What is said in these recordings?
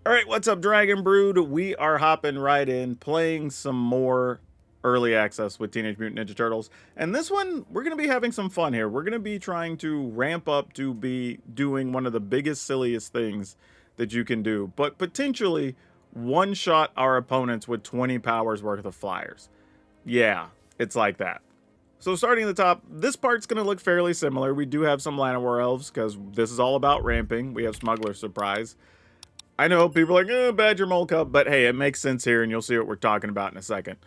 All right, what's up, Dragon Brood? We are hopping right in, playing some more early access with Teenage Mutant Ninja Turtles. And this one, we're going to be having some fun here. We're going to be trying to ramp up to be doing one of the biggest, silliest things that you can do, but potentially one-shot our opponents with 20 powers worth of flyers. Yeah, it's like that. So starting at the top, this part's going to look fairly similar. We do have some Llanowar Elves, because this is all about ramping. We have Smuggler Surprise. I know people are like, Badger Mole Cup, but hey, it makes sense here, and you'll see what we're talking about in a second.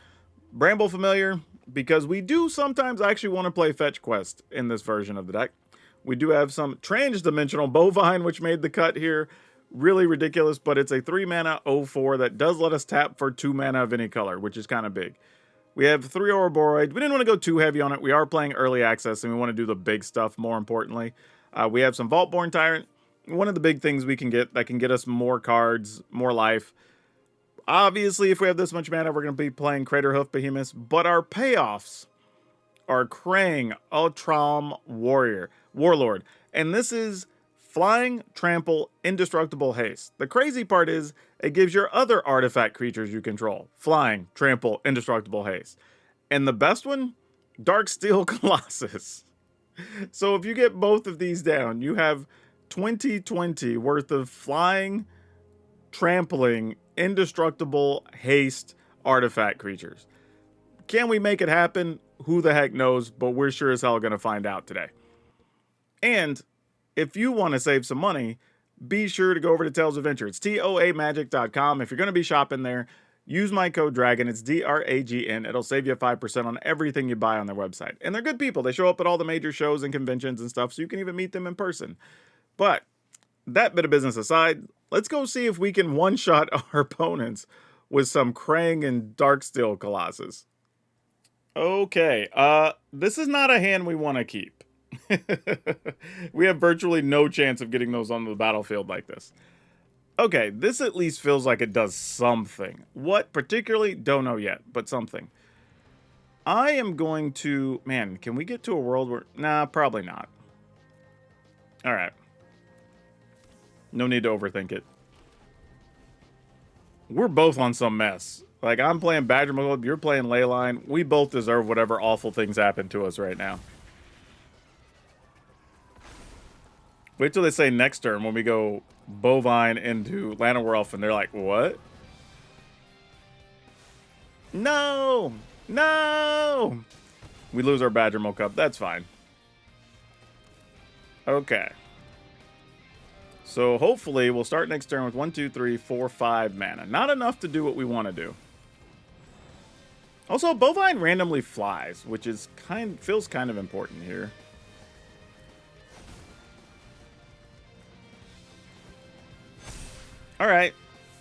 Bramble Familiar, because we do sometimes actually want to play Fetch Quest in this version of the deck. We do have some Trans-Dimensional Bovine, which made the cut here. Really ridiculous, but it's a 3-mana 0/4 that does let us tap for 2 mana of any color, which is kind of big. We have 3 Ouroboros. We didn't want to go too heavy on it. We are playing early access, and we want to do the big stuff more importantly. We have some Vaultborn Tyrant. One of the big things we can get that can get us more cards, more life. Obviously, if we have this much mana, we're going to be playing Craterhoof Behemoths, but our payoffs are Krang, Ultram Warlord. And this is Flying, Trample, Indestructible Haste. The crazy part is it gives your other artifact creatures you control Flying, Trample, Indestructible Haste. And the best one, Darksteel Colossus. So if you get both of these down, you have 2020 worth of flying, trampling, indestructible, haste artifact creatures. Can we make it happen? Who the heck knows, but we're sure as hell going to find out today. And if you want to save some money, be sure to go over to Tales Adventure. It's toamagic.com. If you're going to be shopping there, use my code DRAGON. It's DRAGN. It'll save you 5% on everything you buy on their website. And they're good people. They show up at all the major shows and conventions and stuff, so you can even meet them in person. But that bit of business aside, let's go see if we can one-shot our opponents with some Krang and Darksteel Colossus. Okay, this is not a hand we want to keep. We have virtually no chance of getting those on the battlefield like this. Okay, this at least feels like it does something. What particularly? Don't know yet, but something. I am going to... Man, can we get to a world where... Nah, probably not. Alright. No need to overthink it. We're both on some mess. Like, I'm playing Badger Mode, you're playing Leyline. We both deserve whatever awful things happen to us right now. Wait till they say next turn when we go Bovine into Llanowar Elf and they're like, what? No! No! We lose our Badger Mode Cup. That's fine. Okay. So hopefully we'll start next turn with 1, 2, 3, 4, 5 mana. Not enough to do what we want to do. Also, Bovine randomly flies, which is feels kind of important here. Alright.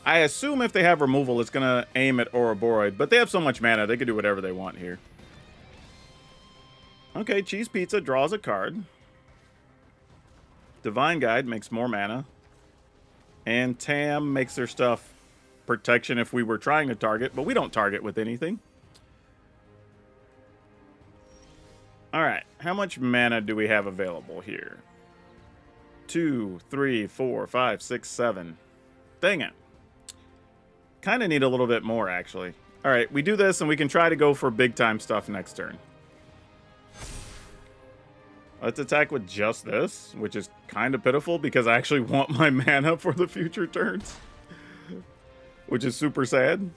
I assume if they have removal, it's going to aim at Ouroboros, but they have so much mana, they can do whatever they want here. Okay, Cheese Pizza draws a card. Divine Guide makes more mana. And Tam makes their stuff protection if we were trying to target, but we don't target with anything. Alright, how much mana do we have available here? 2, 3, 4, 5, 6, 7. Dang it. Kind of need a little bit more, actually. Alright, we do this and we can try to go for big time stuff next turn. Let's attack with just this, which is kind of pitiful because I actually want my mana for the future turns. Which is super sad.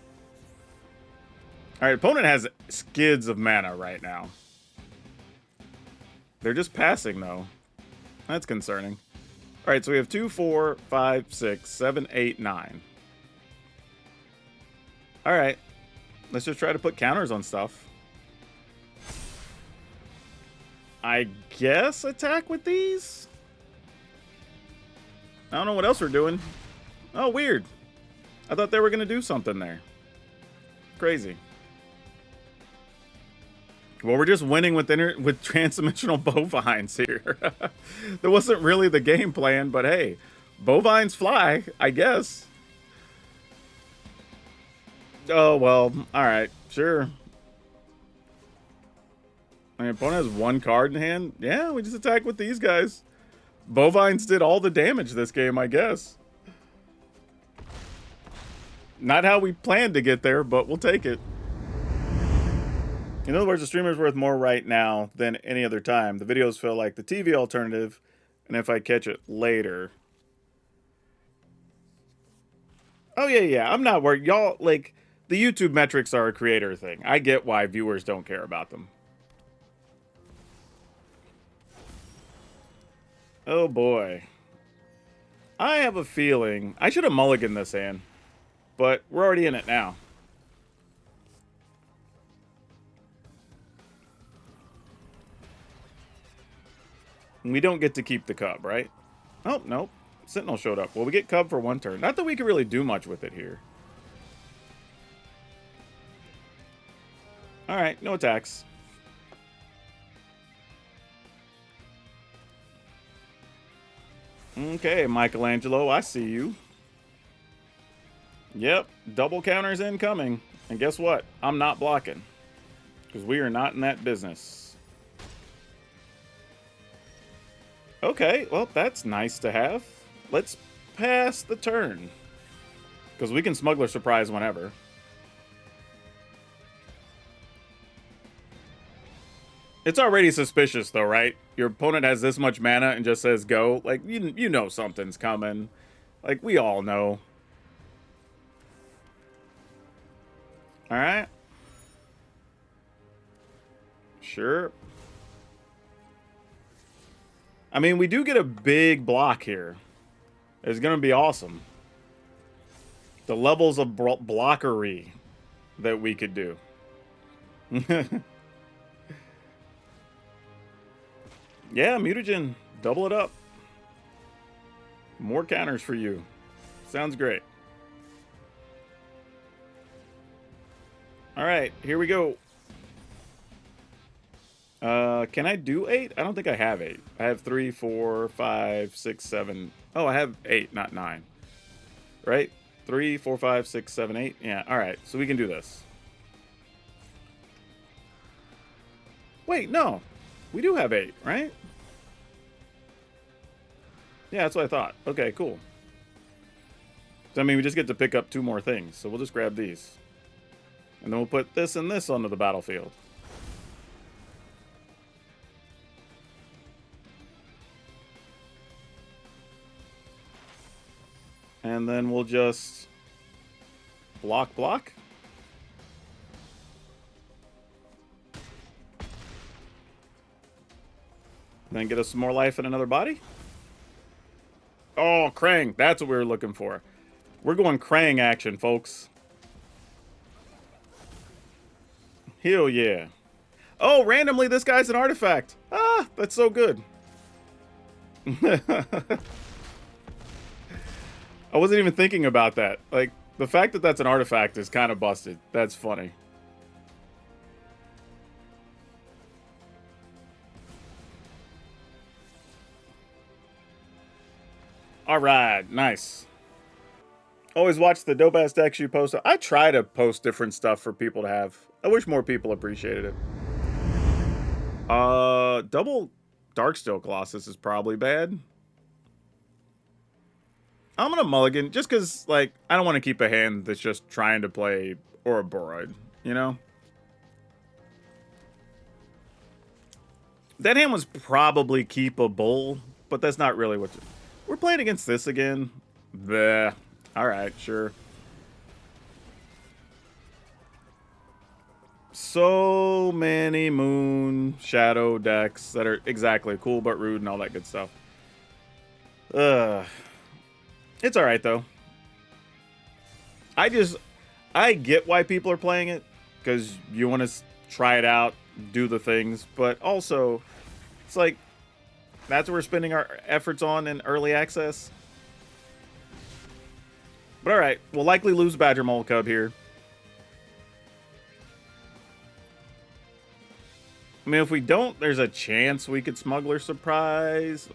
Alright, opponent has skids of mana right now. They're just passing, though. That's concerning. Alright, so we have 2, 4, 5, 6, 7, 8, 9. Alright. Let's just try to put counters on stuff. I guess attack with these? I don't know what else we're doing. Oh, weird. I thought they were going to do something there. Crazy. Well, we're just winning with transdimensional bovines here. That wasn't really the game plan, but hey, bovines fly, I guess. Oh, well, alright, sure. My opponent has one card in hand. Yeah, we just attack with these guys. Bovines did all the damage this game, I guess. Not how we planned to get there, but we'll take it. In other words, the streamer's worth more right now than any other time. The videos feel like the TV alternative, and if I catch it later. Oh, yeah. I'm not worried. Y'all, like, the YouTube metrics are a creator thing. I get why viewers don't care about them. Oh, boy. I have a feeling... I should have mulliganed this hand. But we're already in it now. We don't get to keep the cub, right? Oh, nope. Sentinel showed up. Well, we get cub for 1 turn. Not that we can really do much with it here. Alright, no attacks. Okay, Michelangelo, I see you. Yep, double counters incoming. And guess what? I'm not blocking. Because we are not in that business. Okay, well, that's nice to have. Let's pass the turn. Because we can Smuggler Surprise whenever. It's already suspicious, though, right? Your opponent has this much mana and just says go. Like, you know something's coming. Like, we all know. Alright. Sure. I mean, we do get a big block here. It's going to be awesome. The levels of blockery that we could do. Yeah, mutagen. Double it up. More counters for you. Sounds great. Alright, here we go. Can I do 8? I don't think I have 8. I have 3, 4, 5, 6, 7. Oh, I have 8, not 9. Right? 3, 4, 5, 6, 7, 8. Yeah, alright. So we can do this. Wait, no. We do have 8, right? Yeah, that's what I thought. Okay, cool. So, I mean, we just get to pick up 2 more things. So we'll just grab these. And then we'll put this and this onto the battlefield. And then we'll just block. Then get us some more life in another body. Oh, Krang. That's what we were looking for. We're going Krang action, folks. Hell yeah. Oh, randomly this guy's an artifact. Ah, that's so good. I wasn't even thinking about that. Like, the fact that that's an artifact is kind of busted. That's funny. Alright, nice. Always watch the dope-ass decks you post. I try to post different stuff for people to have. I wish more people appreciated it. Double Darksteel Colossus is probably bad. I'm gonna mulligan, just because, like, I don't want to keep a hand that's just trying to play Ouroboros, you know? That hand was probably keepable, but that's not really what... We're playing against this again? Bleh. Alright, sure. So many Moon Shadow decks that are exactly cool but rude and all that good stuff. It's alright, though. I get why people are playing it, because you want to try it out, do the things, but also, it's like, that's what we're spending our efforts on in early access. But alright, we'll likely lose Badger Mole Cub here. I mean, if we don't, there's a chance we could Smuggler Surprise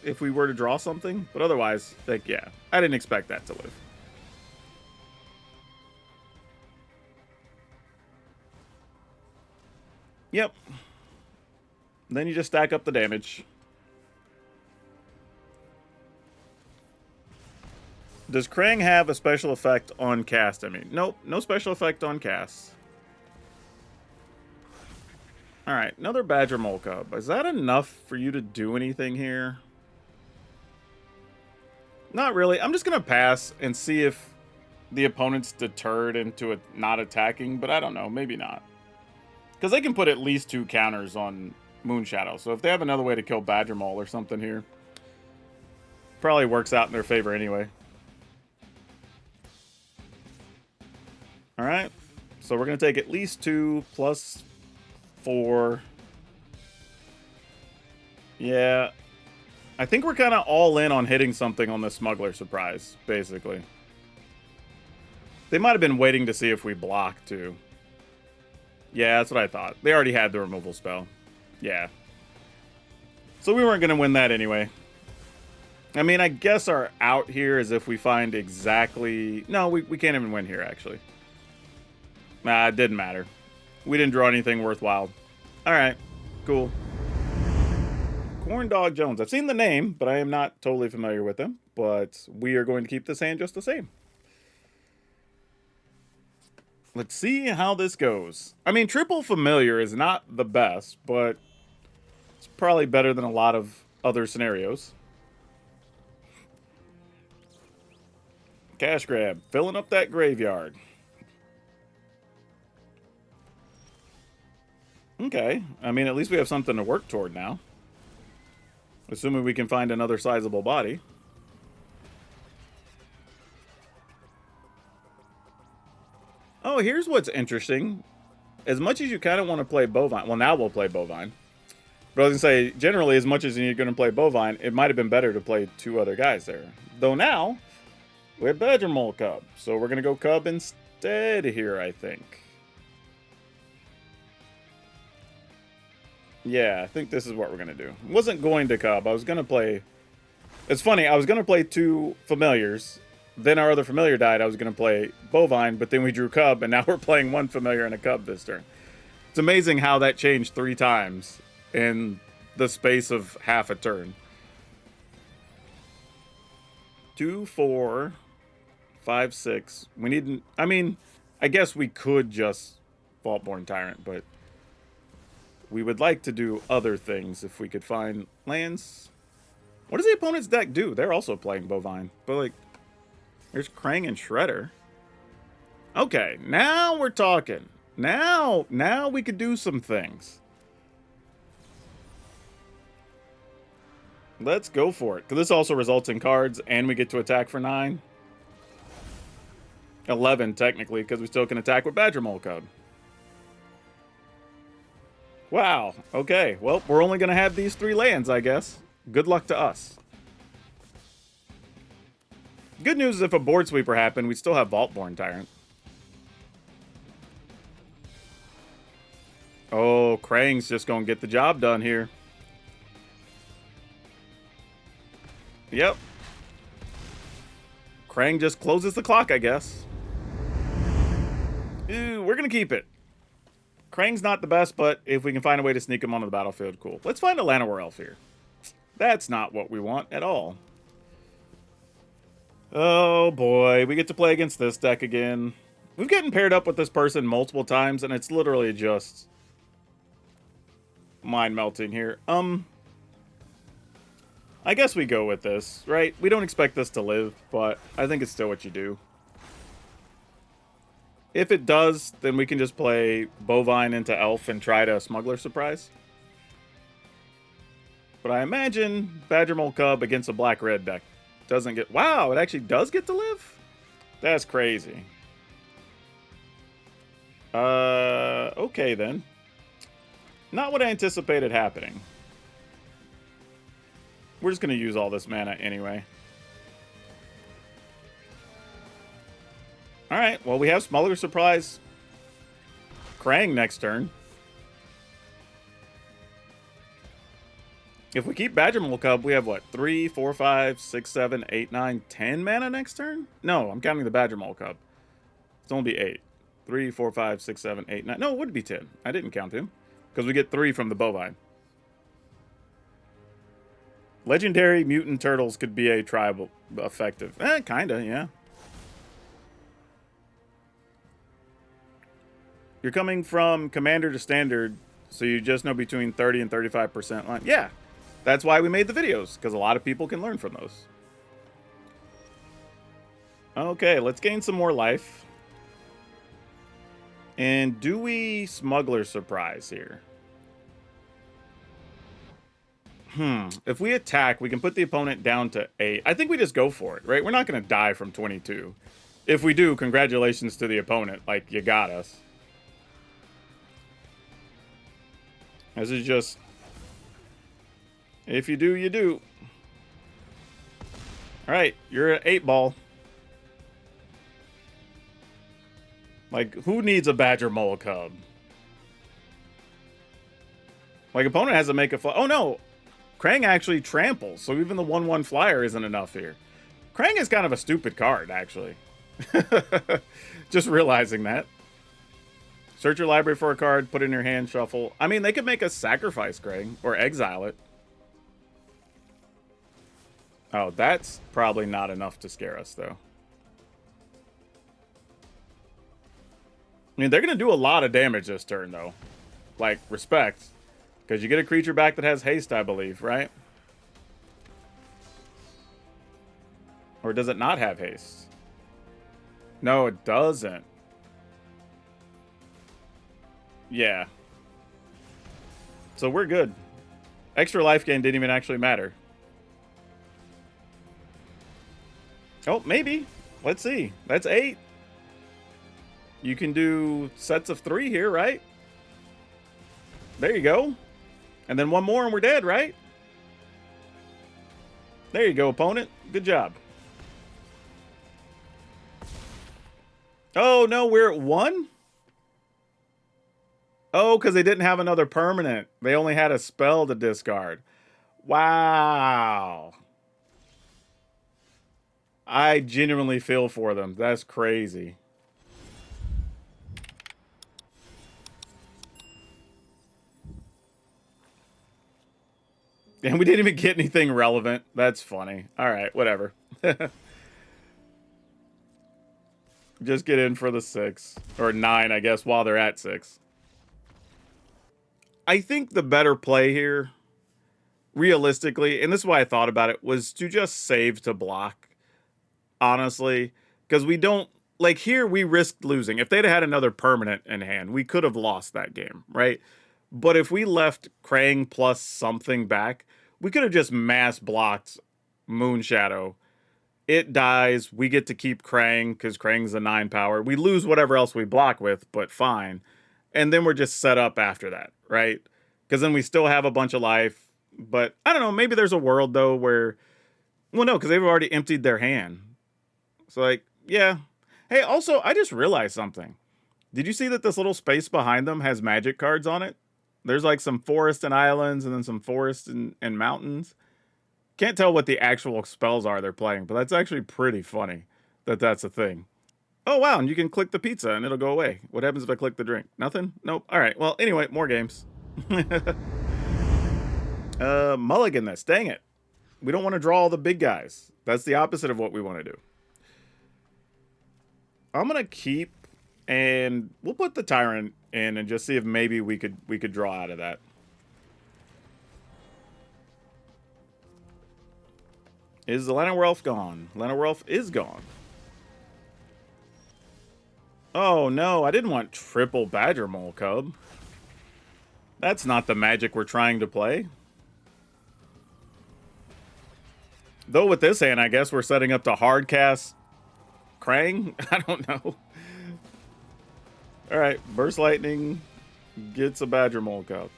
if we were to draw something. But otherwise, like, yeah, I didn't expect that to live. Yep. Then you just stack up the damage. Does Krang have a special effect on cast? I mean, nope, no special effect on cast. All right, another Badger Mole Cub. Is that enough for you to do anything here? Not really. I'm just going to pass and see if the opponent's deterred into it not attacking, but I don't know. Maybe not. Because they can put at least 2 counters on Moonshadow. So if they have another way to kill Badger Mole or something here, probably works out in their favor anyway. All right. So we're going to take at least 2 plus 4. Yeah. I think we're kind of all in on hitting something on the Smuggler Surprise, basically. They might have been waiting to see if we block, too. Yeah, that's what I thought. They already had the removal spell. Yeah. So we weren't going to win that anyway. I mean, I guess our out here is if we find exactly... No, we can't even win here, actually. Nah, it didn't matter. We didn't draw anything worthwhile. All right, cool. Corn Dog Jones. I've seen the name, but I am not totally familiar with him. But we are going to keep this hand just the same. Let's see how this goes. I mean, triple familiar is not the best, but it's probably better than a lot of other scenarios. Cash grab, filling up that graveyard. Okay, I mean, at least we have something to work toward now. Assuming we can find another sizable body. Oh, here's what's interesting. As much as you kind of want to play Bovine... Well, now we'll play Bovine. But I was going to say, generally, as much as you're going to play Bovine, it might have been better to play 2 other guys there. Though now, we have Badger Mole Cub. So we're going to go Cub instead here, I think. Yeah, I think this is what we're going to do. Wasn't going to Cub. I was going to play... It's funny, I was going to play 2 Familiars. Then our other Familiar died. I was going to play Bovine, but then we drew Cub, and now we're playing 1 Familiar and a Cub this turn. It's amazing how that changed 3 times in the space of half a turn. 2, 4, 5, 6. We need... I mean, I guess we could just Vaultborn Tyrant, but... we would like to do other things if we could find lands. What does the opponent's deck do? They're also playing Bovine. But, like, there's Krang and Shredder. Okay, now we're talking. Now we could do some things. Let's go for it. Because this also results in cards, and we get to attack for 9. 11, technically, because we still can attack with Badger Mole Cub. Wow, okay. Well, we're only going to have these 3 lands, I guess. Good luck to us. Good news is if a board sweeper happened, we'd still have Vaultborn Tyrant. Oh, Krang's just going to get the job done here. Yep. Krang just closes the clock, I guess. Ooh, we're going to keep it. Krang's not the best, but if we can find a way to sneak him onto the battlefield, cool. Let's find a Llanowar Elf here. That's not what we want at all. Oh boy, we get to play against this deck again. We've gotten paired up with this person multiple times, and it's literally just mind-melting here. I guess we go with this, right? We don't expect this to live, but I think it's still what you do. If it does, then we can just play Bovine into Elf and try to Smuggler Surprise. But I imagine Badger Mole Cub against a black-red deck doesn't get... Wow, it actually does get to live? That's crazy. Okay then. Not what I anticipated happening. We're just going to use all this mana anyway. Alright, well we have Smuggler Surprise. Krang next turn. If we keep Badger Mole Cub, we have what? 3, 4, 5, 6, 7, 8, 9, 10 mana next turn? No, I'm counting the Badger Mole Cub. It's only be 8. 3, 4, 5, 6, 7, 8, 9. No, it would be 10. I didn't count him. Because we get 3 from the Bovine. Legendary mutant turtles could be a tribal effective. Kinda, yeah. You're coming from commander to standard, so you just know between 30 and 35% line. Yeah, that's why we made the videos, because a lot of people can learn from those. Okay, let's gain some more life. And do we Smuggler Surprise here? If we attack, we can put the opponent down to 8. I think we just go for it, right? We're not going to die from 22. If we do, congratulations to the opponent. Like, you got us. This is just... If you do, you do. Alright, you're an 8-ball. Like, who needs a Badger Mole Cub? Like, opponent has to make a... Oh, no! Krang actually tramples, so even the 1/1 flyer isn't enough here. Krang is kind of a stupid card, actually. Just realizing that. Search your library for a card, put it in your hand, shuffle. I mean, they could make us sacrifice Krang, or exile it. Oh, that's probably not enough to scare us, though. I mean, they're going to do a lot of damage this turn, though. Like, respect. Because you get a creature back that has haste, I believe, right? Or does it not have haste? No, it doesn't. Yeah. So we're good. Extra life gain didn't even actually matter. Oh, maybe. Let's see. That's 8. You can do sets of 3 here, right? There you go. And then one more and we're dead, right? There you go, opponent. Good job. Oh, no, we're at 1? Oh, because they didn't have another permanent. They only had a spell to discard. Wow. I genuinely feel for them. That's crazy. And we didn't even get anything relevant. That's funny. All right, whatever. Just get in for the 6. Or 9, I guess, while they're at 6. I think the better play here, realistically, and this is why I thought about it, was to just save to block. Honestly. Because we don't... Like, here, we risked losing. If they'd had another permanent in hand, we could have lost that game, right? But if we left Krang plus something back, we could have just mass blocked Moonshadow. It dies. We get to keep Krang because Krang's a 9 power. We lose whatever else we block with, but fine. And then we're just set up after that, right? Because then we still have a bunch of life. But I don't know. Maybe there's a world, though, where... Well, no, because they've already emptied their hand. So, like, yeah. Hey, also, I just realized something. Did you see that this little space behind them has magic cards on it? There's like some forest and islands and then some forest and mountains. Can't tell what the actual spells are they're playing, but that's actually pretty funny that that's a thing. Oh, wow, and you can click the pizza and it'll go away. What happens if I click the drink? Nothing? Nope. All right, well, anyway, more games. Mulligan this. Dang it. We don't want to draw all the big guys. That's the opposite of what we want to do. I'm going to keep... And we'll put the Tyrant in and just see if maybe we could draw out of that. Is the Llanowar gone? Llanowar is gone. Oh no, I didn't want triple Badger Mole Cub. That's not the magic we're trying to play. Though with this hand, I guess we're setting up to hard cast Krang? I don't know. Alright, Burst Lightning gets a Badger Mole Cub.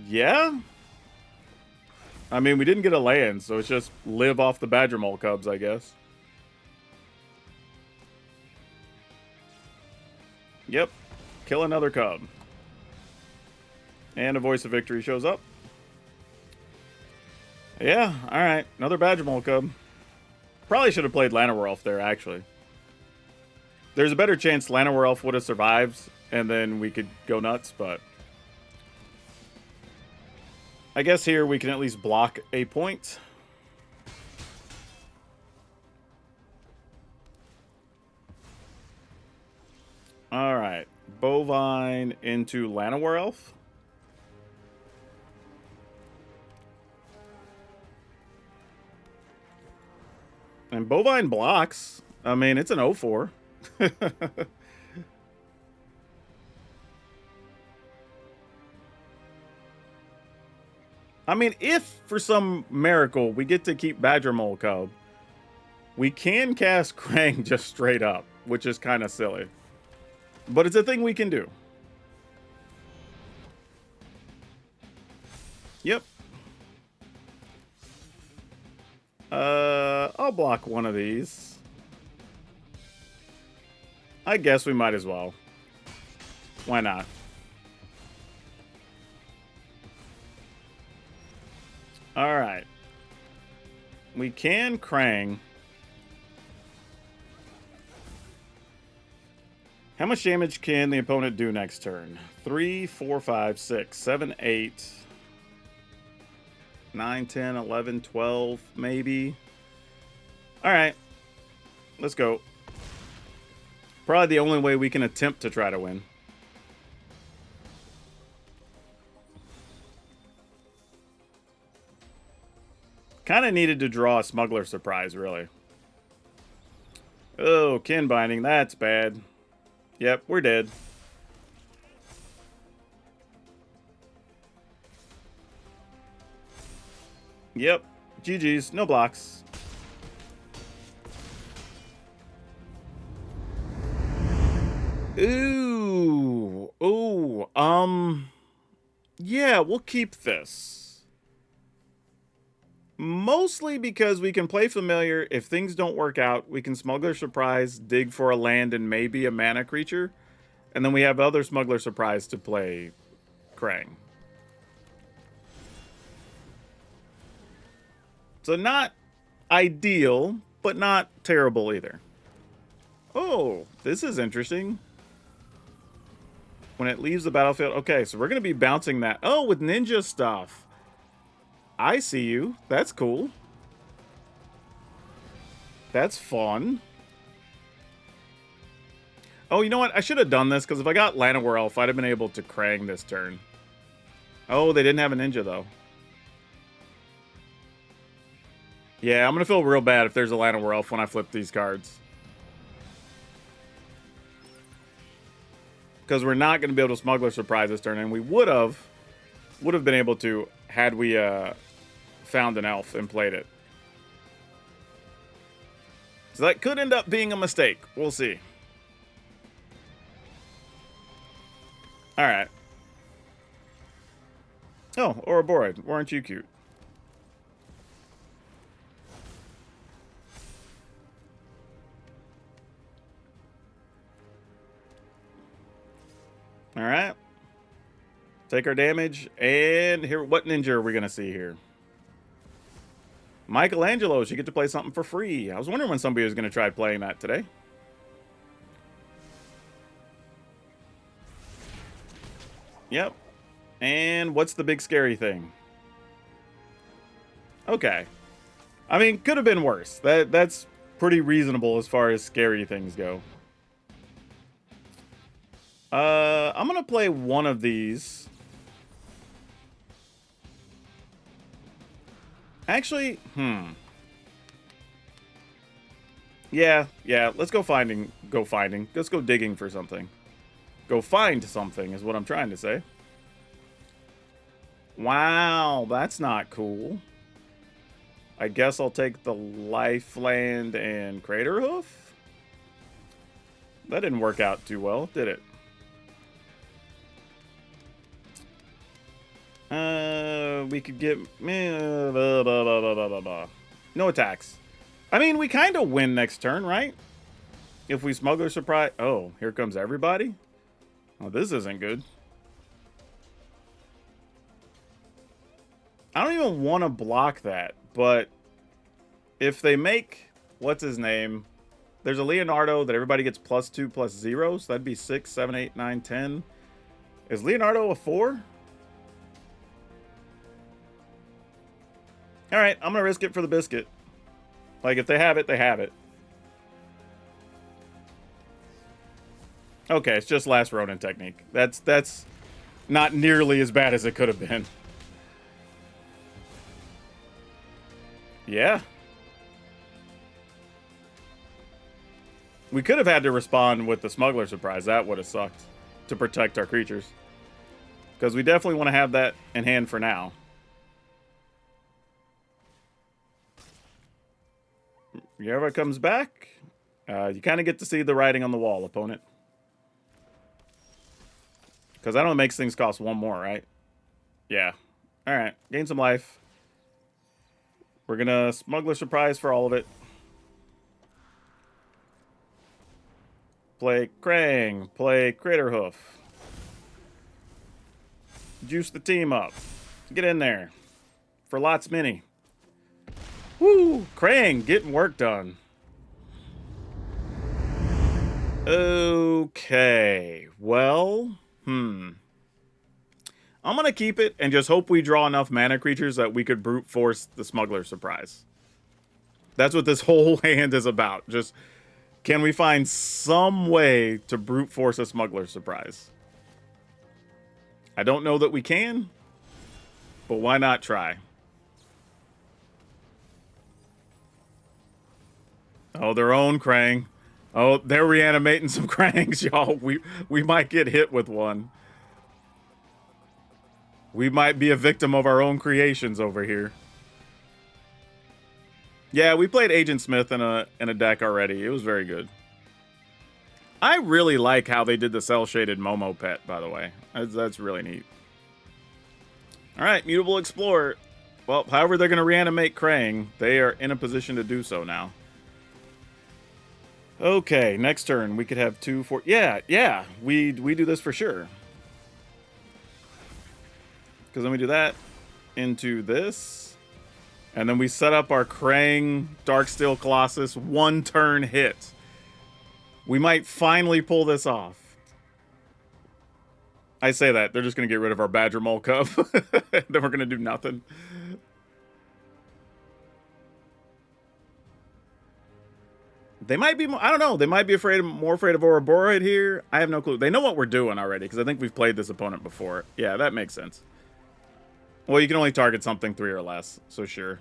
Yeah? I mean, we didn't get a land, so it's just live off the Badger Mole Cubs, I guess. Yep. Kill another cub. And a Voice of Victory shows up. Yeah, alright. Another Badger Mole Cub. Probably should have played Llanowar there, actually. There's a better chance Llanowar would have survived, and then we could go nuts, but... I guess here we can at least block a point. All right. Bovine into Llanowar Elf. And Bovine blocks. I mean, it's an 0-4. I mean, if for some miracle we get to keep Badger Mole Cub, we can cast Krang just straight up, which is kind of silly. But it's a thing we can do. Yep. I'll block one of these. I guess we might as well. Why not? All right. We can Krang. How much damage can the opponent do next turn? 3, 4, 5, 6, 7, 8, 9, 10, 11, 12, maybe. All right. Let's go. Probably the only way we can attempt to try to win. Kind of needed to draw a Smuggler Surprise, really. Oh, kin binding. That's bad. Yep, we're dead. Yep. GG's. No blocks. Ooh. Ooh. Yeah, we'll keep this. Mostly because we can play familiar. If things don't work out, we can Smuggler Surprise, dig for a land and maybe a mana creature. And then we have other Smuggler Surprise to play Krang. So not ideal, but not terrible either. Oh, this is interesting. When it leaves the battlefield. Okay, so we're going to be bouncing that. Oh, with ninja stuff. I see you. That's cool. That's fun. Oh, you know what? I should have done this, because if I got Llanowar Elf, I'd have been able to Krang this turn. Oh, they didn't have a ninja, though. Yeah, I'm going to feel real bad if there's a Llanowar Elf when I flip these cards. Because we're not going to be able to Smuggler Surprise this turn, and we would have been able to had we found an elf and played it. So that could end up being a mistake. We'll see. All right. Oh, Ouroboros, weren't you cute? All right. Take our damage, and here, what ninja are we gonna see here? Michelangelo's. You get to play something for free. I was wondering when somebody was gonna try playing that today. Yep. And what's the big scary thing? Okay. I mean, could have been worse. That's pretty reasonable as far as scary things go. I'm gonna play one of these. Actually, Yeah, let's go finding. Let's go digging for something. Go find something is what I'm trying to say. Wow, that's not cool. I guess I'll take the Lifeland and Crater Hoof. That didn't work out too well, did it? We could get... No attacks. I mean, we kind of win next turn, right? If we Smuggler Surprise... Oh, here comes everybody? Oh, this isn't good. I don't even want to block that, but if they make... What's his name? There's a Leonardo that everybody gets +2/+0, so that'd be 6, 7, 8, 9, 10. Is Leonardo a 4? All right, I'm going to risk it for the biscuit. Like, if they have it, they have it. Okay, it's just last Ronin technique. That's not nearly as bad as it could have been. Yeah. We could have had to respond with the Smuggler Surprise. That would have sucked to protect our creatures. Because we definitely want to have that in hand for now. Yerva comes back. You kind of get to see the writing on the wall, opponent. Because that only makes things cost one more, right? Yeah. Alright, gain some life. We're going to Smuggler Surprise for all of it. Play Krang. Play Crater Hoof. Juice the team up. Get in there. For lots many. Woo! Krang getting work done. Okay. Well, I'm going to keep it and just hope we draw enough mana creatures that we could brute force the Smuggler Surprise. That's what this whole hand is about. Just, can we find some way to brute force a Smuggler Surprise? I don't know that we can, but why not try? Oh, their own Krang. Oh, they're reanimating some Krangs, y'all. We might get hit with one. We might be a victim of our own creations over here. Yeah, we played Agent Smith in a deck already. It was very good. I really like how they did the cell-shaded Momo pet, by the way. That's really neat. All right, Mutable Explorer. Well, however they're going to reanimate Krang, they are in a position to do so now. Okay, next turn. We could have 2, 4... Yeah, we do this for sure. Because then we do that into this. And then we set up our Krang Darksteel Colossus 1-turn hit. We might finally pull this off. I say that. They're just going to get rid of our Badger Mole Cub. Then we're going to do nothing. They might be, I don't know, they might be more afraid of Ouroboros here. I have no clue. They know what we're doing already, because I think we've played this opponent before. Yeah, that makes sense. Well, you can only target something 3 or less, so sure.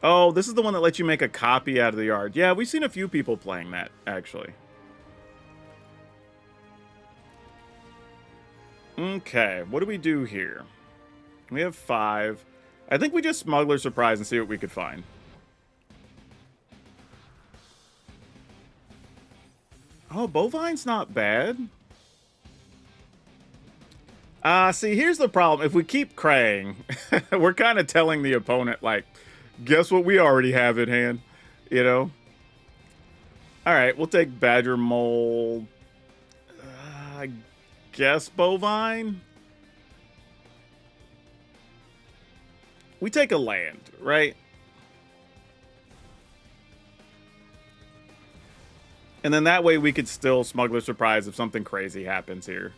Oh, this is the one that lets you make a copy out of the yard. Yeah, we've seen a few people playing that, actually. Okay, what do we do here? We have 5. I think we just Smuggler Surprise and see what we could find. Oh, Bovine's not bad. See, here's the problem. If we keep Krang, we're kind of telling the opponent, like, guess what we already have in hand, you know? All right, we'll take Badger Mole. I guess Bovine? We take a land, right? And then that way we could still Smuggler Surprise if something crazy happens here.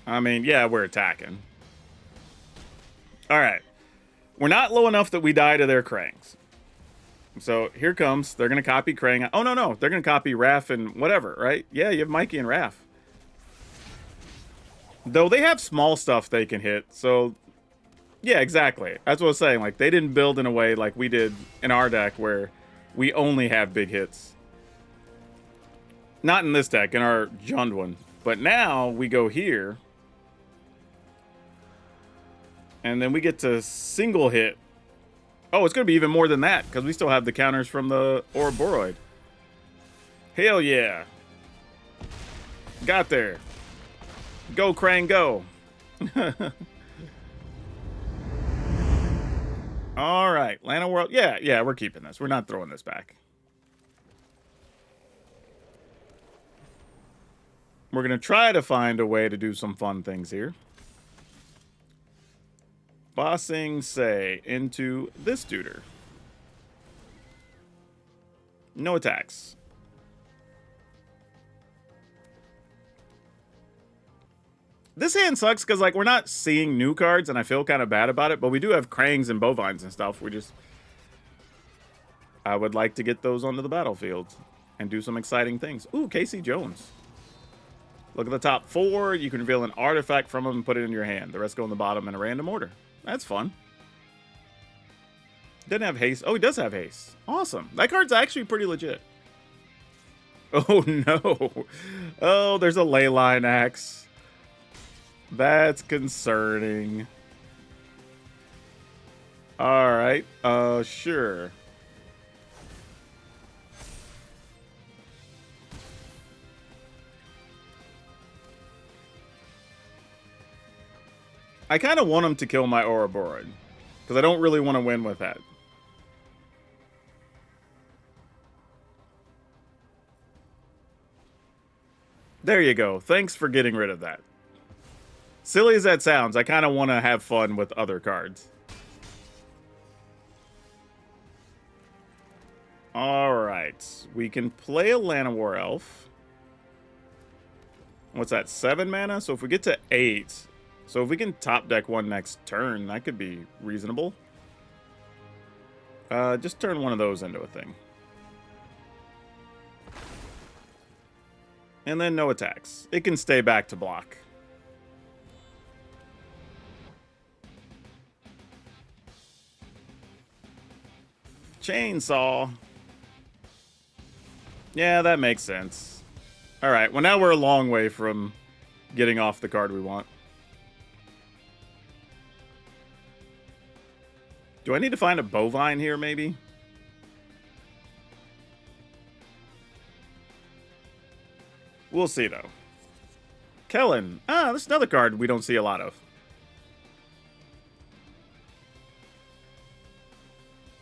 I mean, yeah, we're attacking. All right. We're not low enough that we die to their Krangs. So here comes. They're going to copy Krang. Oh, no. They're going to copy Raph and whatever, right? Yeah, you have Mikey and Raph. Though they have small stuff they can hit, so... Yeah, exactly. That's what I was saying. Like, they didn't build in a way like we did in our deck where we only have big hits. Not in this deck, in our Jund one. But now we go here. And then we get to single hit. Oh, it's going to be even more than that because we still have the counters from the Ouroboros. Hell yeah. Got there. Go, Krang, go. All right, Lana World. Yeah, we're keeping this. We're not throwing this back. We're going to try to find a way to do some fun things here. Bossing, say, into this duder. No attacks. This hand sucks because, like, we're not seeing new cards, and I feel kind of bad about it, but we do have Krangs and Bovines and stuff. I would like to get those onto the battlefield and do some exciting things. Ooh, Casey Jones. Look at the top 4. You can reveal an artifact from them and put it in your hand. The rest go in the bottom in a random order. That's fun. Doesn't have haste. Oh, he does have haste. Awesome. That card's actually pretty legit. Oh, no. Oh, there's a Leyline Axe. That's concerning. All right. Sure. I kind of want him to kill my Ouroboros, because I don't really want to win with that. There you go. Thanks for getting rid of that. Silly as that sounds, I kind of want to have fun with other cards. Alright. We can play a Llanowar Elf. What's that? 7 mana? So if we get to 8... So if we can top deck one next turn, that could be reasonable. Just turn one of those into a thing. And then no attacks. It can stay back to block. Chainsaw. Yeah, that makes sense. Alright, well now we're a long way from getting off the card we want. Do I need to find a Bovine here, maybe? We'll see, though. Kellen. Ah, this is another card we don't see a lot of.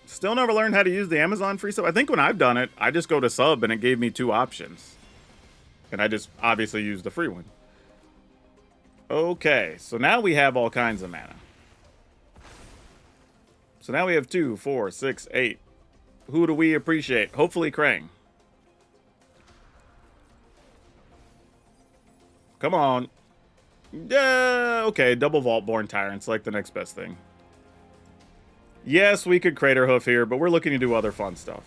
Still never learned how to use the Amazon free sub. I think when I've done it, I just go to sub and it gave me 2 options. And I just obviously used the free one. Okay, so now we have all kinds of mana. So now we have 2, 4, 6, 8. Who do we appreciate? Hopefully Krang. Come on. Yeah, okay, double Vaultborn Tyrant's like the next best thing. Yes, we could Crater Hoof here, but we're looking to do other fun stuff.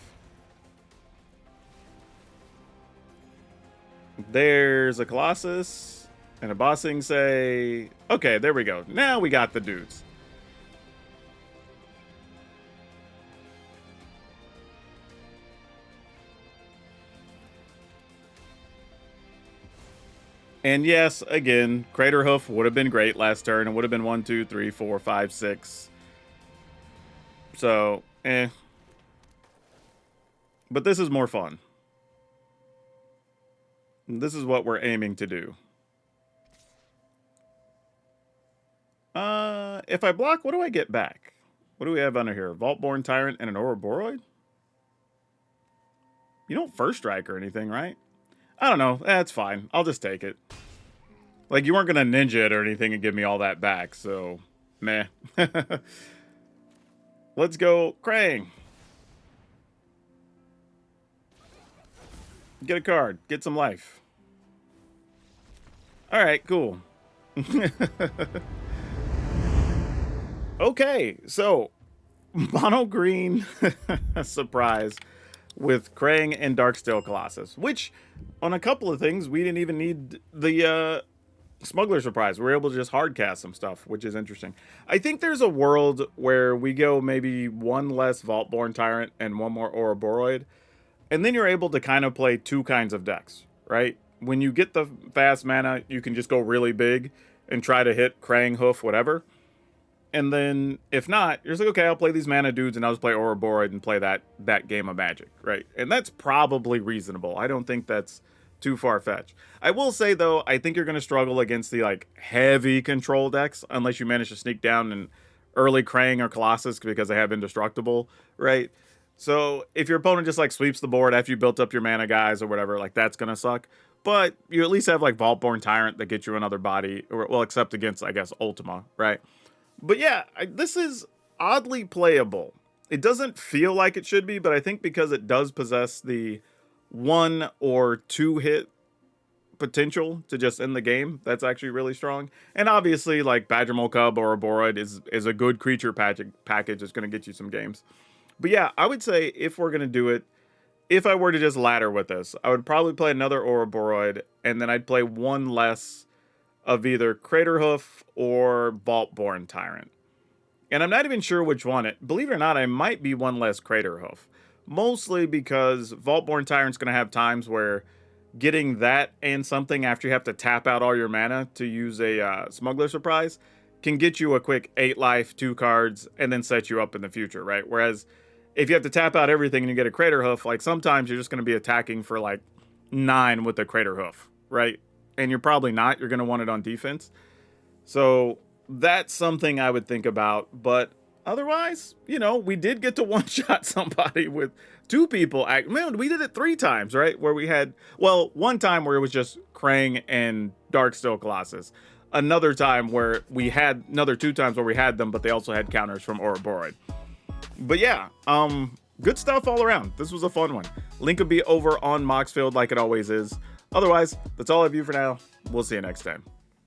There's a Colossus and a Bossing Say. Okay, there we go. Now we got the dudes. And yes, again, Crater Hoof would have been great last turn. It would have been 1, 2, 3, 4, 5, 6. So, eh. But this is more fun. This is what we're aiming to do. If I block, what do I get back? What do we have under here? Vaultborn Tyrant and an Ouroboros? You don't first strike or anything, right? I don't know. That's fine. I'll just take it. Like, you weren't going to ninja it or anything and give me all that back, so... Meh. Let's go Krang. Get a card. Get some life. Alright, cool. Okay, so... Mono green surprise with Krang and Darksteel Colossus, which... On a couple of things, we didn't even need the Smuggler Surprise. We were able to just hardcast some stuff, which is interesting. I think there's a world where we go maybe 1 less Vaultborn Tyrant and 1 more Ouroboros, and then you're able to kind of play 2 kinds of decks, right? When you get the fast mana, you can just go really big and try to hit Krang, Hoof, whatever. And then, if not, you're just like, okay, I'll play these mana dudes and I'll just play Ouroboros and play that game of Magic, right? And that's probably reasonable. I don't think that's too far-fetched. I will say, though, I think you're going to struggle against the, like, heavy control decks unless you manage to sneak down an early Krang or Colossus because they have Indestructible, right? So, if your opponent just, like, sweeps the board after you built up your mana guys or whatever, like, that's going to suck. But you at least have, like, Vaultborn Tyrant that gets you another body, or, well, except against, I guess, Ultima, right? But yeah, this is oddly playable. It doesn't feel like it should be, but I think because it does possess the 1 or 2 hit potential to just end the game that's actually really strong. And obviously, like Badgermole Cub or a Boroid is a good creature package that's going to get you some games. But yeah, I would say if we're going to do it, if I were to just ladder with this, I would probably play another Ouroboros, and then I'd play one less of either Craterhoof or Vaultborn Tyrant. And I'm not even sure which one. Believe it or not, I might be one less Craterhoof. Mostly because Vaultborn Tyrant's going to have times where getting that and something after you have to tap out all your mana to use a Smuggler Surprise can get you a quick 8 life, 2 cards, and then set you up in the future, right? Whereas if you have to tap out everything and you get a Craterhoof, like sometimes you're just going to be attacking for like 9 with the Craterhoof, right? And you're probably not. You're going to want it on defense. So that's something I would think about. But otherwise, you know, we did get to one-shot somebody with 2 people. Man, we did it 3 times, right? Where we had, well, one time where it was just Krang and Darksteel Colossus. Another time where we had, another 2 times where we had them, but they also had counters from Ouroboros. But yeah, good stuff all around. This was a fun one. Link will be over on Moxfield like it always is. Otherwise, that's all I have you for now. We'll see you next time.